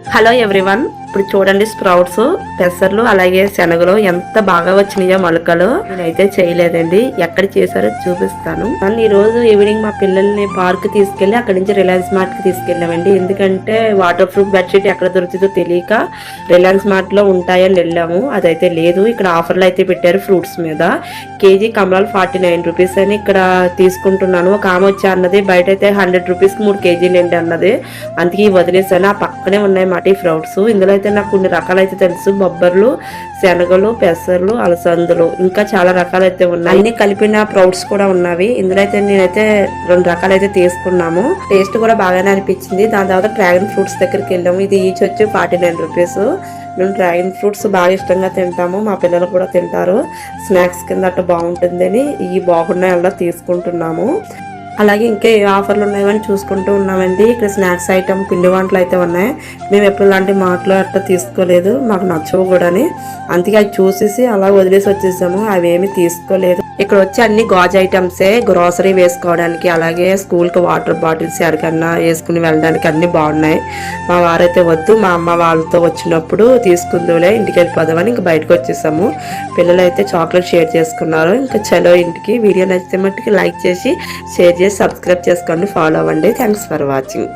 Hello everyone, ఇప్పుడు చూడండి sprouts, పెసర్లు అలాగే శనగలు ఎంత బాగా వచ్చినాయో మొలకలు. నేనైతే చేయలేదండి, ఎక్కడ చేశారో చూపిస్తాను. ఈ రోజు ఈవినింగ్ మా పిల్లల్ని పార్క్ తీసుకెళ్లి అక్కడి నుంచి రిలయన్స్ మార్ట్ కి తీసుకెళ్ళామండి. ఎందుకంటే వాటర్ ప్రూఫ్ బెడ్షీట్ ఎక్కడ దొరుకుతుందో తెలియక రిలయన్స్ మార్ట్ లో ఉంటాయని వెళ్ళాము. అదైతే లేదు, ఇక్కడ ఆఫర్లు అయితే పెట్టారు ఫ్రూట్స్ మీద. కేజీ కమలాలు 49 రూపీస్ అని ఇక్కడ తీసుకుంటున్నాను. ఒక ఆమె వచ్చి అన్నది బయట అయితే 100 రూపీస్ 3 కేజీలు ఏంటి అన్నది, అందుకే వదిలేసాను. ఆ పక్కనే ఉన్నాయి మాట ఈ ఫ్రూట్స్. ఇందులో అయితే నాకు కొన్ని రకాలు అయితే తెలుసు, బొబ్బర్లు, శనగలు, పెసర్లు, అలసందులు, ఇంకా చాలా రకాలు అయితే ఉన్నాయి. అన్ని కలిపిన ప్రౌట్స్ కూడా ఉన్నవి. ఇందులో అయితే నేనైతే 2 రకాలు అయితే తీసుకున్నాము. టేస్ట్ కూడా బాగానే అనిపించింది. దాని తర్వాత డ్రాగన్ ఫ్రూట్స్ దగ్గరికి వెళ్ళాము. ఇది ఈచ్ వచ్చి 49 రూపీస్. మేము డ్రాగన్ ఫ్రూట్స్ బాగా ఇష్టంగా తింటాము, మా పిల్లలు కూడా తింటారు. స్నాక్స్ కింద అట్లా బాగుంటుందని ఈ బాగున్నాయి అలా తీసుకుంటున్నాము. అలాగే ఇంకా ఏ ఆఫర్లు ఉన్నాయని చూసుకుంటూ ఉన్నామండి. ఇక్కడ స్నాక్స్ ఐటమ్ పిండి వంటలు అయితే ఉన్నాయి. మేము ఎప్పుడు ఇలాంటి మాటలు అట్లా తీసుకోలేదు, మాకు నచ్చవు కూడా అని. అందుకే అవి చూసేసి అలా వదిలేసి వచ్చేసాము, అవేమి తీసుకోలేదు. ఇక్కడ వచ్చి అన్ని గాజు ఐటమ్సే, గ్రోసరీ వేసుకోవడానికి, అలాగే స్కూల్కి వాటర్ బాటిల్స్ ఎక్కడికన్నా వేసుకుని వెళ్ళడానికి అన్ని బాగున్నాయి. మా వారైతే వద్దు, మా అమ్మ వాళ్ళతో వచ్చినప్పుడు తీసుకుందులే, ఇంటికి వెళ్ళిపోదామని ఇంకా బయటకు వచ్చేసాము. పిల్లలు అయితే చాక్లెట్ షేర్ చేసుకున్నారు. ఇంకా చలో ఇంటికి. వీడియో నచ్చితే మట్టుకి లైక్ చేసి షేర్ చేసి సబ్స్క్రైబ్ చేసుకోండి, ఫాలో అవ్వండి. Thanks for watching.